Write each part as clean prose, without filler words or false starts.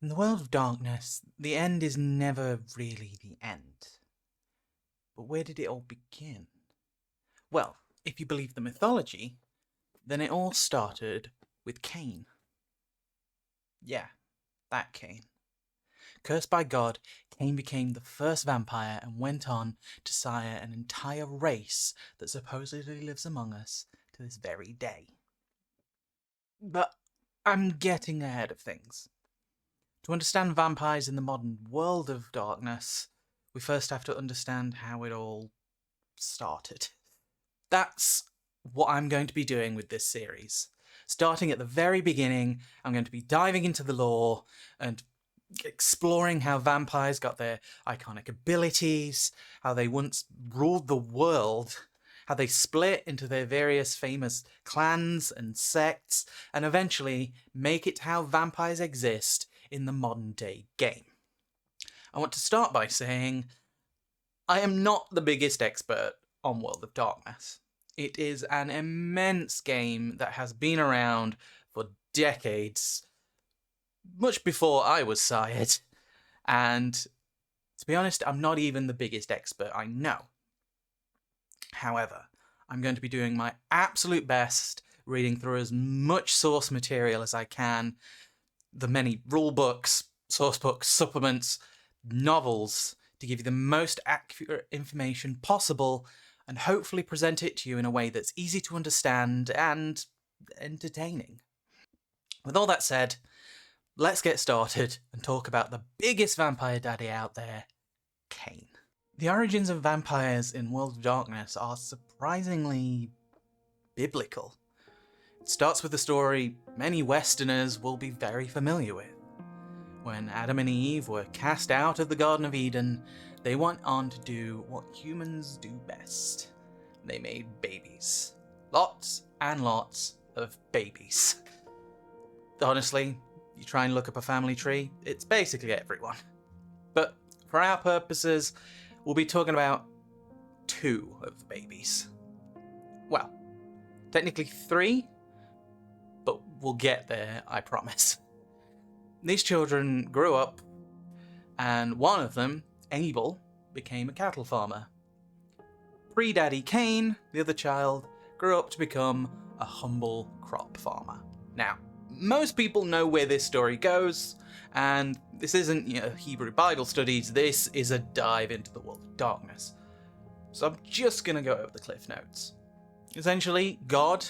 In the world of darkness, the end is never really the end. But where did it all begin? Well, if you believe the mythology, then it all started with Caine. Yeah, that Caine. Cursed by God, Caine became the first vampire and went on to sire an entire race that supposedly lives among us to this very day. But I'm getting ahead of things. To understand vampires in the modern world of darkness, we first have to understand how it all started. That's what I'm going to be doing with this series. Starting at the very beginning, I'm going to be diving into the lore and exploring how vampires got their iconic abilities, how they once ruled the world, how they split into their various famous clans and sects, and eventually make it how vampires exist in the modern day game. I want to start by saying I am not the biggest expert on World of Darkness. It is an immense game that has been around for decades, much before I was sired, and to be honest, I'm not even the biggest expert I know. However, I'm going to be doing my absolute best reading through as much source material as I can, the many rule books, source books, supplements, novels, to give you the most accurate information possible and hopefully present it to you in a way that's easy to understand and entertaining. With all that said, let's get started and talk about the biggest vampire daddy out there, Caine. The origins of vampires in World of Darkness are surprisingly biblical. It starts with a story many Westerners will be very familiar with. When Adam and Eve were cast out of the Garden of Eden, they went on to do what humans do best. They made babies. Lots and lots of babies. Honestly, you try and look up a family tree, it's basically everyone. But for our purposes, we'll be talking about 2 of the babies. Well, technically 3, but we'll get there, I promise. These children grew up, and one of them, Abel, became a cattle farmer. Pre-Daddy Caine, the other child, grew up to become a humble crop farmer. Now, most people know where this story goes, and this isn't, Hebrew Bible studies, this is a dive into the world of darkness. So I'm just going to go over the cliff notes. Essentially, God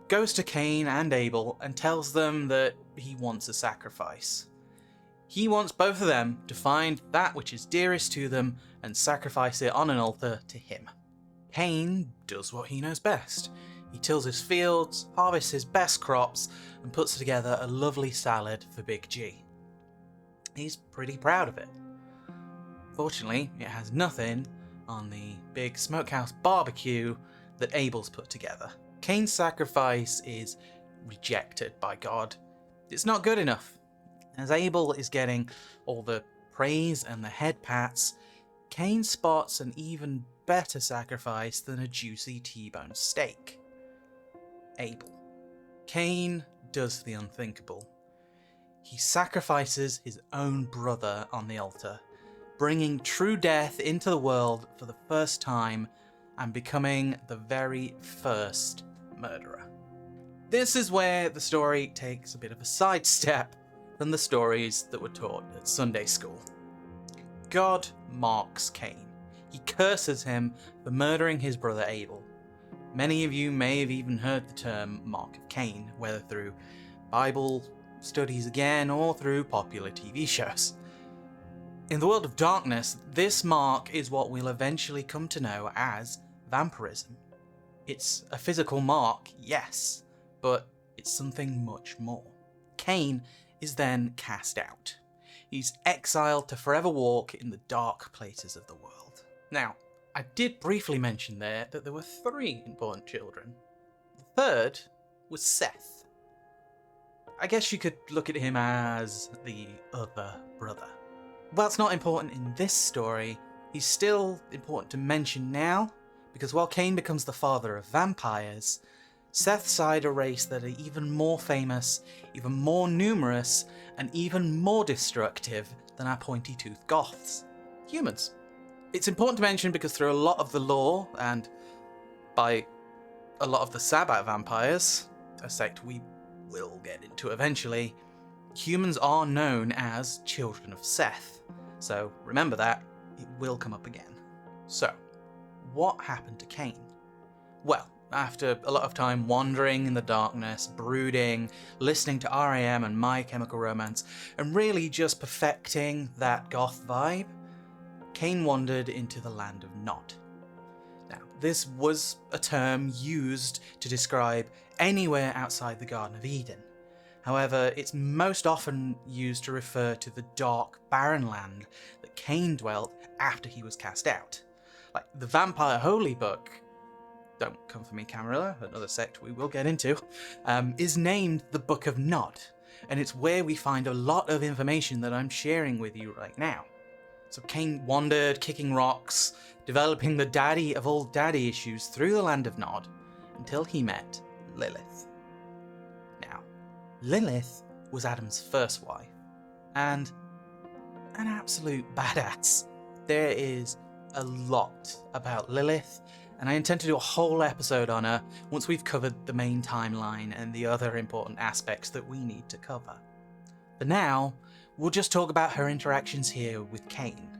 goes to Caine and Abel and tells them that he wants a sacrifice. He wants both of them to find that which is dearest to them and sacrifice it on an altar to him. Caine does what he knows best. He tills his fields, harvests his best crops, and puts together a lovely salad for Big G. He's pretty proud of it. Fortunately, it has nothing on the big smokehouse barbecue that Abel's put together. Caine's sacrifice is rejected by God. It's not good enough. As Abel is getting all the praise and the head pats, Caine spots an even better sacrifice than a juicy T-bone steak. Abel. Caine does the unthinkable. He sacrifices his own brother on the altar, bringing true death into the world for the first time and becoming the very first murderer. This is where the story takes a bit of a sidestep from the stories that were taught at Sunday school. God marks Caine. He curses him for murdering his brother Abel. Many of you may have even heard the term Mark of Cain, whether through Bible studies again or through popular TV shows. In the world of darkness, this mark is what we'll eventually come to know as vampirism. It's a physical mark, yes, but it's something much more. Caine is then cast out. He's exiled to forever walk in the dark places of the world. Now, I did briefly mention there that there were 3 important children. The third was Seth. I guess you could look at him as the other brother. While it's not important in this story, he's still important to mention now, because while Caine becomes the father of vampires, Seth side a race that are even more famous, even more numerous, and even more destructive than our pointy-toothed goths. Humans. It's important to mention because through a lot of the lore, and by a lot of the Sabbat vampires, a sect we will get into eventually, humans are known as children of Seth. So remember that, it will come up again. So, what happened to Caine? Well, after a lot of time wandering in the darkness, brooding, listening to R.A.M. and My Chemical Romance, and really just perfecting that goth vibe, Caine wandered into the land of Nod. Now, this was a term used to describe anywhere outside the Garden of Eden. However, it's most often used to refer to the dark, barren land that Caine dwelt after he was cast out. Like the Vampire Holy Book, don't come for me, Camarilla, another sect we will get into, is named the Book of Nod, and it's where we find a lot of information that I'm sharing with you right now. So Caine wandered, kicking rocks, developing the daddy of all daddy issues through the land of Nod, until he met Lilith. Now, Lilith was Adam's first wife, and an absolute badass. There is a lot about Lilith, and I intend to do a whole episode on her once we've covered the main timeline and the other important aspects that we need to cover. For now, we'll just talk about her interactions here with Caine.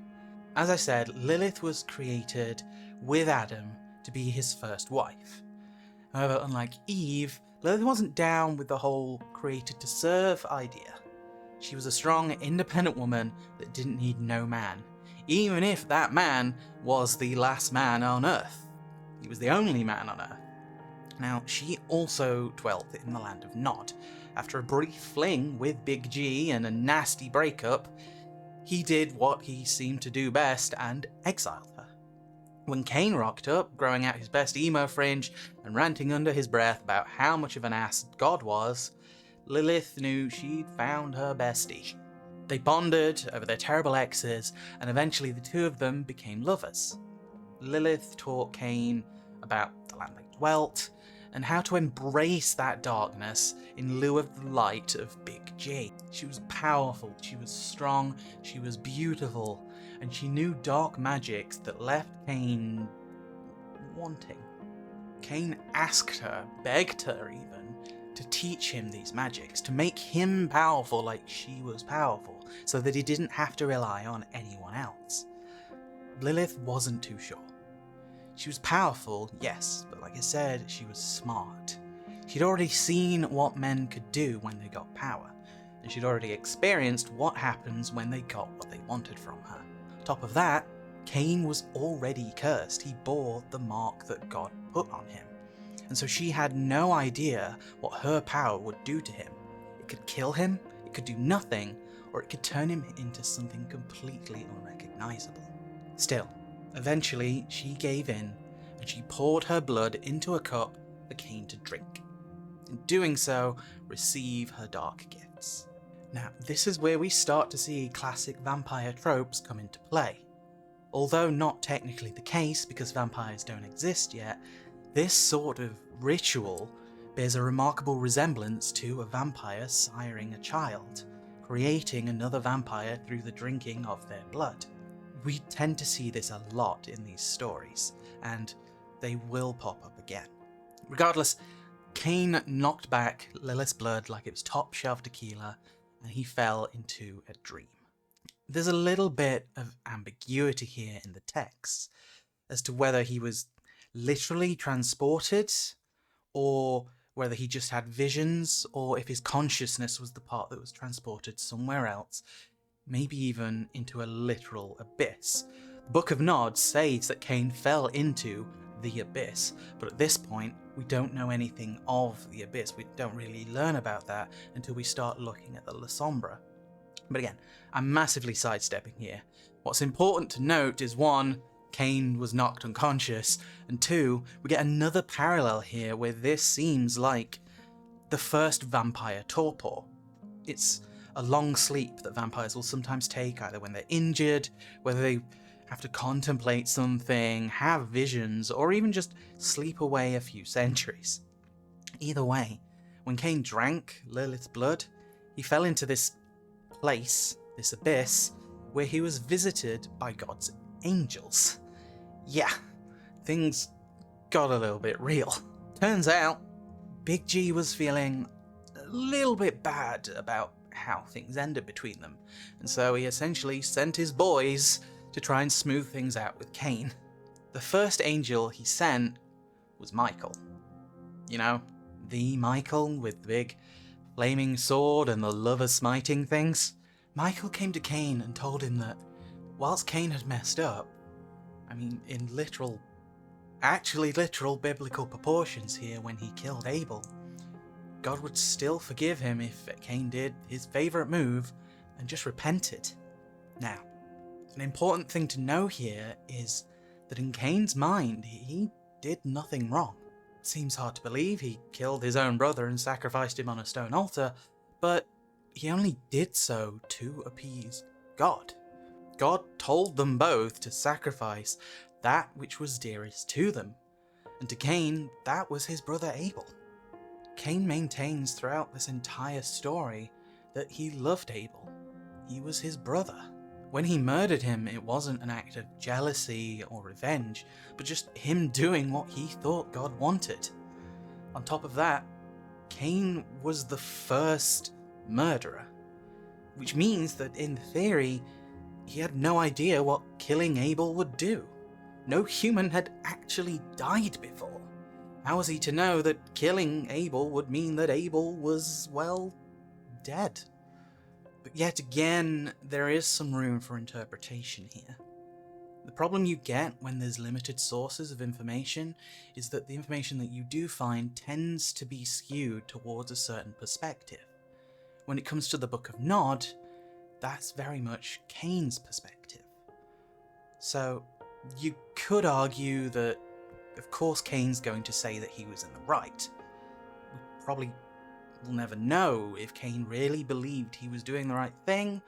As I said, Lilith was created with Adam to be his first wife. However, unlike Eve, Lilith wasn't down with the whole created to serve idea. She was a strong, independent woman that didn't need no man, even if that man was the last man on Earth. He was the only man on Earth. Now, she also dwelt in the land of Nod. After a brief fling with Big G and a nasty breakup, he did what he seemed to do best and exiled her. When Caine rocked up, growing out his best emo fringe and ranting under his breath about how much of an ass God was, Lilith knew she'd found her bestie. They bonded over their terrible exes, and eventually the two of them became lovers. Lilith taught Caine about the land they dwelt, and how to embrace that darkness in lieu of the light of Big G. She was powerful, she was strong, she was beautiful, and she knew dark magics that left Caine wanting. Caine asked her, begged her even, to teach him these magics, to make him powerful like she was powerful, so that he didn't have to rely on anyone else. Lilith wasn't too sure. She was powerful, yes, but like I said, she was smart. She'd already seen what men could do when they got power, and she'd already experienced what happens when they got what they wanted from her. On top of that, Caine was already cursed. He bore the mark that God put on him, and so she had no idea what her power would do to him. It could kill him, it could do nothing, or it could turn him into something completely unrecognizable. Still, eventually, she gave in, and she poured her blood into a cup for Caine to drink. In doing so, receive her dark gifts. Now, this is where we start to see classic vampire tropes come into play. Although not technically the case because vampires don't exist yet, this sort of ritual bears a remarkable resemblance to a vampire siring a child, creating another vampire through the drinking of their blood. We tend to see this a lot in these stories, and they will pop up again. Regardless, Caine knocked back Lilith's blood like it was top shelf tequila, and he fell into a dream. There's a little bit of ambiguity here in the text as to whether he was literally transported, or whether he just had visions, or if his consciousness was the part that was transported somewhere else, maybe even into a literal abyss. The Book of Nod says that Caine fell into the abyss, but at this point we don't know anything of the abyss. We don't really learn about that until we start looking at the La Sombra. But again, I'm massively sidestepping here. What's important to note is 1, Caine was knocked unconscious, and 2, we get another parallel here where this seems like the first vampire torpor. It's a long sleep that vampires will sometimes take, either when they're injured, whether they have to contemplate something, have visions, or even just sleep away a few centuries. Either way, when Caine drank Lilith's blood, he fell into this place, this abyss, where he was visited by God's angels. Yeah, things got a little bit real. Turns out, Big G was feeling a little bit bad about how things ended between them, and so he essentially sent his boys to try and smooth things out with Caine. The first angel he sent was Michael. You know, the Michael with the big flaming sword and the lover smiting things. Michael came to Caine and told him that whilst Caine had messed up, I mean, in literal biblical proportions here when he killed Abel, God would still forgive him if Caine did his favourite move and just repented. Now, an important thing to know here is that in Caine's mind, he did nothing wrong. It seems hard to believe he killed his own brother and sacrificed him on a stone altar, but he only did so to appease God. God told them both to sacrifice that which was dearest to them, and to Caine, that was his brother Abel. Caine maintains throughout this entire story that he loved Abel. He was his brother. When he murdered him, it wasn't an act of jealousy or revenge, but just him doing what he thought God wanted. On top of that, Caine was the first murderer, which means that in theory, he had no idea what killing Abel would do. No human had actually died before. How was he to know that killing Abel would mean that Abel was, well, dead? But yet again, there is some room for interpretation here. The problem you get when there's limited sources of information is that the information that you do find tends to be skewed towards a certain perspective. When it comes to the Book of Nod, that's very much Caine's perspective. So, you could argue that, of course, Caine's going to say that he was in the right. We probably will never know if Caine really believed he was doing the right thing,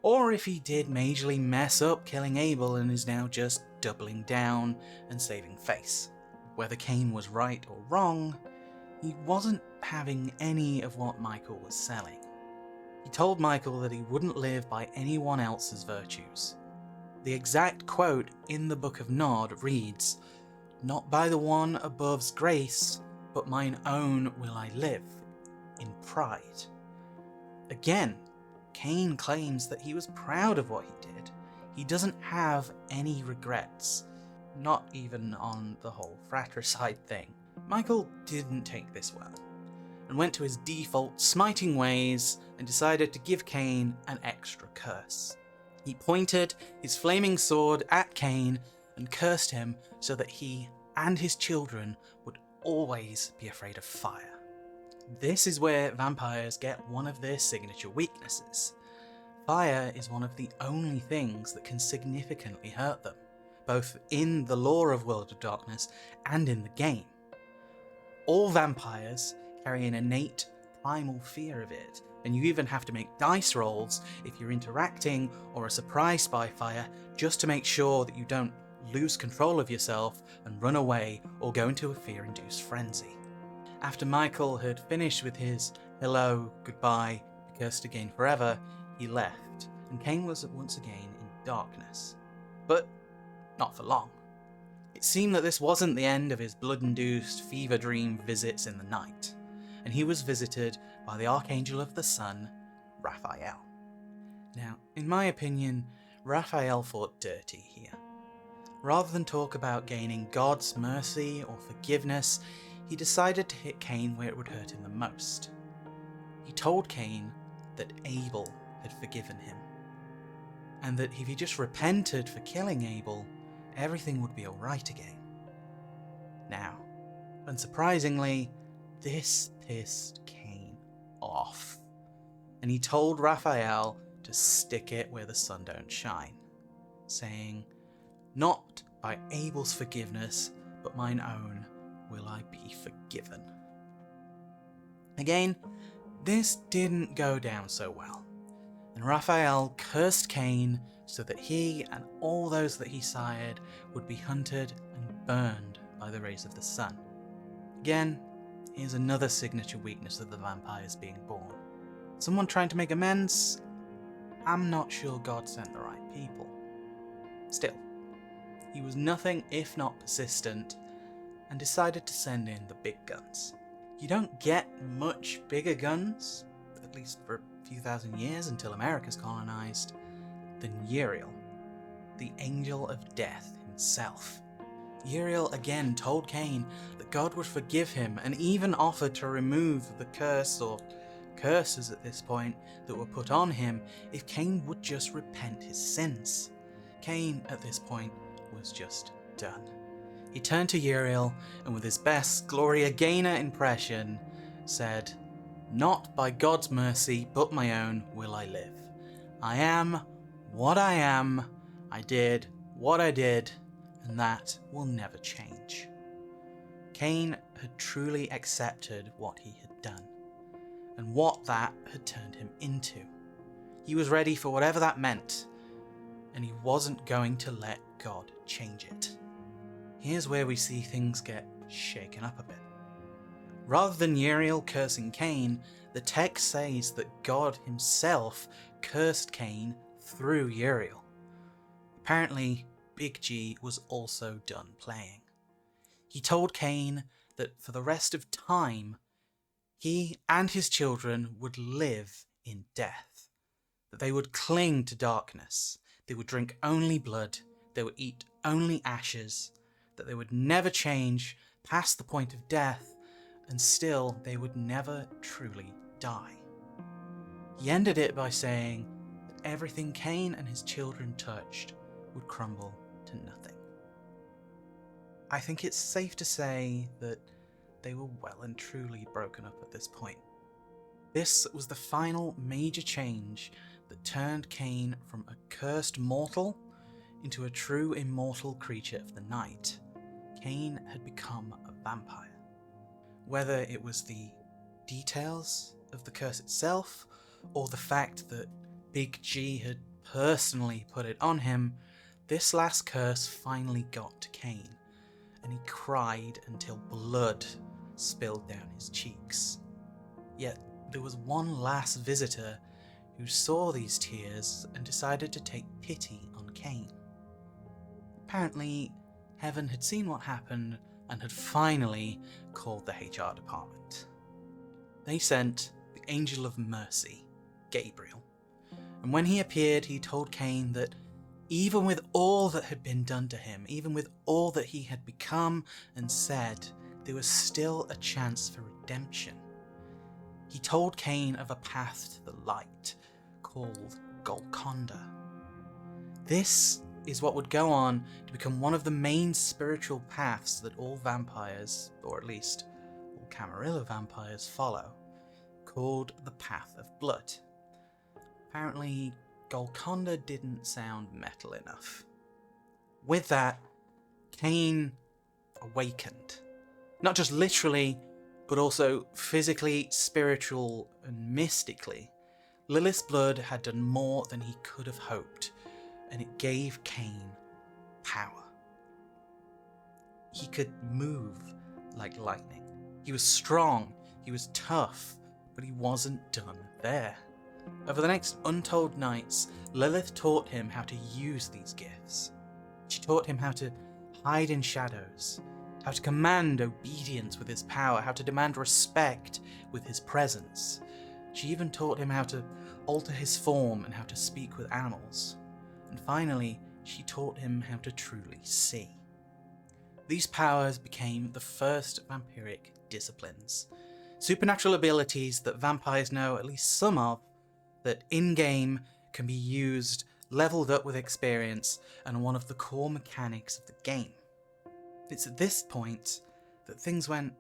or if he did majorly mess up killing Abel and is now just doubling down and saving face. Whether Caine was right or wrong, he wasn't having any of what Michael was selling. He told Michael that he wouldn't live by anyone else's virtues. The exact quote in the Book of Nod reads, "Not by the one above's grace, but mine own will I live, in pride." Again, Caine claims that he was proud of what he did. He doesn't have any regrets, not even on the whole fratricide thing. Michael didn't take this well, and went to his default smiting ways and decided to give Caine an extra curse. He pointed his flaming sword at Caine and cursed him so that he and his children would always be afraid of fire. This is where vampires get one of their signature weaknesses. Fire is one of the only things that can significantly hurt them, both in the lore of World of Darkness and in the game. All vampires carry an innate primal fear of it, and you even have to make dice rolls if you're interacting or are surprised by fire, just to make sure that you don't lose control of yourself and run away or go into a fear-induced frenzy. After Michael had finished with his hello, goodbye, cursed again forever, he left, and Caine was once again in darkness. But not for long. It seemed that this wasn't the end of his blood-induced fever dream visits in the night, and he was visited by the Archangel of the Sun, Raphael. Now, in my opinion, Raphael fought dirty here. Rather than talk about gaining God's mercy or forgiveness, he decided to hit Caine where it would hurt him the most. He told Caine that Abel had forgiven him, and that if he just repented for killing Abel, everything would be alright again. Now, unsurprisingly, this pissed Caine off, and he told Raphael to stick it where the sun don't shine, saying, "Not by Abel's forgiveness, but mine own will I be forgiven." Again, this didn't go down so well, and Raphael cursed Caine so that he and all those that he sired would be hunted and burned by the rays of the sun. Again, here's another signature weakness of the vampires being born. Someone trying to make amends? I'm not sure God sent the right people. Still, he was nothing if not persistent and decided to send in the big guns. You don't get much bigger guns, at least for a few thousand years until America's colonized, than Uriel, the angel of death himself. Uriel again told Caine that God would forgive him and even offered to remove the curse, or curses at this point, that were put on him if Caine would just repent his sins. Caine at this point was just done. He turned to Uriel and with his best Gloria Gaynor impression said, "Not by God's mercy but my own will I live. I am what I am, I did what I did, and that will never change." Caine had truly accepted what he had done, and what that had turned him into. He was ready for whatever that meant, and he wasn't going to let God change it. Here's where we see things get shaken up a bit. Rather than Uriel cursing Caine, the text says that God himself cursed Caine through Uriel. Apparently, Big G was also done playing. He told Caine that for the rest of time, he and his children would live in death, that they would cling to darkness, they would drink only blood, they would eat only ashes, that they would never change past the point of death, and still they would never truly die. He ended it by saying that everything Caine and his children touched would crumble to nothing. I think it's safe to say that they were well and truly broken up at this point. This was the final major change that turned Caine from a cursed mortal into a true immortal creature of the night. Caine had become a vampire. Whether it was the details of the curse itself, or the fact that Big G had personally put it on him, this last curse finally got to Caine, and he cried until blood spilled down his cheeks. Yet there was one last visitor who saw these tears and decided to take pity on Caine. Apparently, Heaven had seen what happened and had finally called the HR department. They sent the Angel of Mercy, Gabriel, and when he appeared, he told Caine that even with all that had been done to him, even with all that he had become and said, there was still a chance for redemption. He told Caine of a path to the light called Golconda. This is what would go on to become one of the main spiritual paths that all vampires, or at least all Camarilla vampires, follow, called the Path of Blood. Apparently, Golconda didn't sound metal enough. With that, Caine awakened. Not just literally, but also physically, spiritual, and mystically. Lilith's blood had done more than he could have hoped, and it gave Caine power. He could move like lightning. He was strong, he was tough, but he wasn't done there. Over the next untold nights, Lilith taught him how to use these gifts. She taught him how to hide in shadows, how to command obedience with his power, how to demand respect with his presence. She even taught him how to alter his form and how to speak with animals. And finally, she taught him how to truly see. These powers became the first vampiric disciplines. Supernatural abilities that vampires know at least some of, that in-game can be used, leveled up with experience, and one of the core mechanics of the game. It's at this point that things went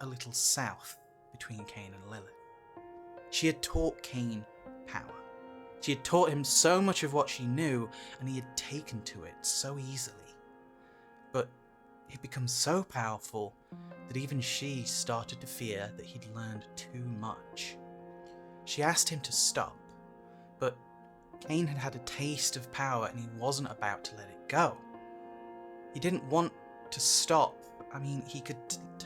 a little south between Caine and Lilith. She had taught Caine power. She had taught him so much of what she knew, and he had taken to it so easily. But he'd become so powerful that even she started to fear that he'd learned too much. She asked him to stop, but Caine had had a taste of power and he wasn't about to let it go. He didn't want to stop. I mean, he could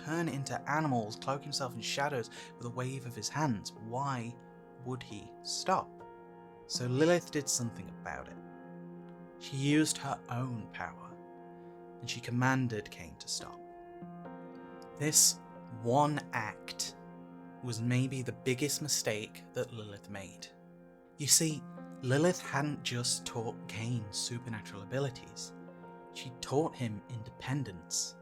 turn into animals, cloak himself in shadows with a wave of his hands. Why would he stop? So Lilith did something about it. She used her own power, and she commanded Caine to stop. This one act was maybe the biggest mistake that Lilith made. You see, Lilith hadn't just taught Caine supernatural abilities, she taught him independence,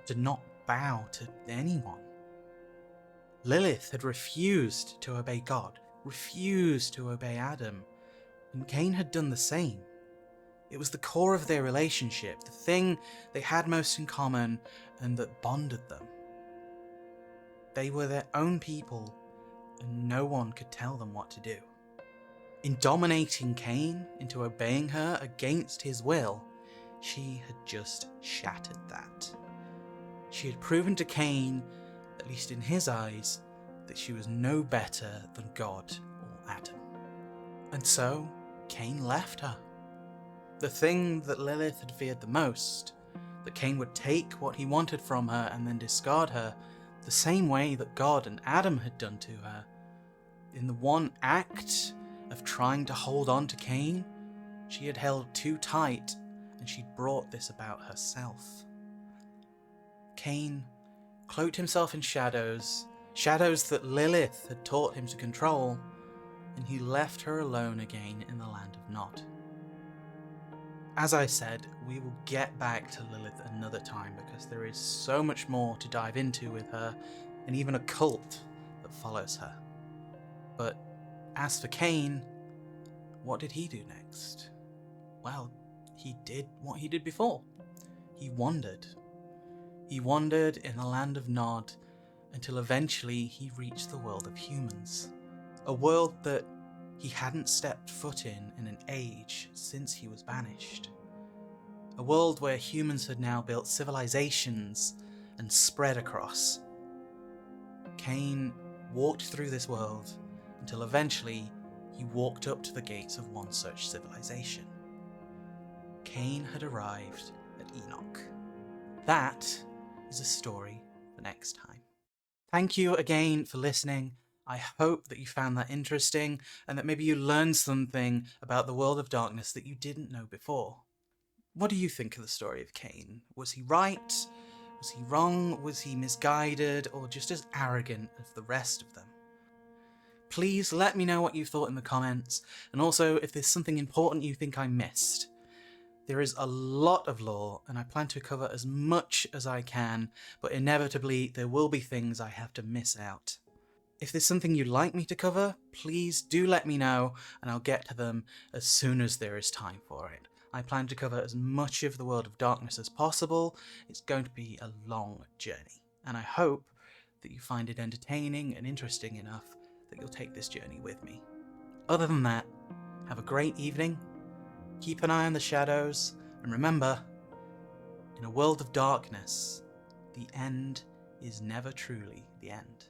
to not bow to anyone. Lilith had refused to obey God, refused to obey Adam, and Caine had done the same. It was the core of their relationship, the thing they had most in common and that bonded them. They were their own people, and no one could tell them what to do. In dominating Caine into obeying her against his will, she had just shattered that. She had proven to Caine, at least in his eyes, that she was no better than God or Adam. And so, Caine left her. The thing that Lilith had feared the most, that Caine would take what he wanted from her and then discard her, the same way that God and Adam had done to her. In the one act of trying to hold on to Caine, she had held too tight, and she'd brought this about herself. Caine cloaked himself in shadows that Lilith had taught him to control, and he left her alone again in the land of Nod. As I said, we will get back to Lilith another time because there is so much more to dive into with her, and even a cult that follows her. But as for Caine, what did he do next? Well, he did what he did before. He wandered. He wandered in the land of Nod until eventually he reached the world of humans. A world that he hadn't stepped foot in an age since he was banished. A world where humans had now built civilizations and spread across. Caine walked through this world until eventually he walked up to the gates of one such civilization. Caine had arrived at Enoch. That is a story for next time. Thank you again for listening. I hope that you found that interesting and that maybe you learned something about the world of darkness that you didn't know before. What do you think of the story of Caine? Was he right? Was he wrong? Was he misguided? Or just as arrogant as the rest of them? Please let me know what you thought in the comments, and also if there's something important you think I missed. There is a lot of lore, and I plan to cover as much as I can, but inevitably there will be things I have to miss out. If there's something you'd like me to cover, please do let me know, and I'll get to them as soon as there is time for it. I plan to cover as much of the world of darkness as possible. It's going to be a long journey, and I hope that you find it entertaining and interesting enough that you'll take this journey with me. Other than that, have a great evening, keep an eye on the shadows, and remember, in a world of darkness, the end is never truly the end.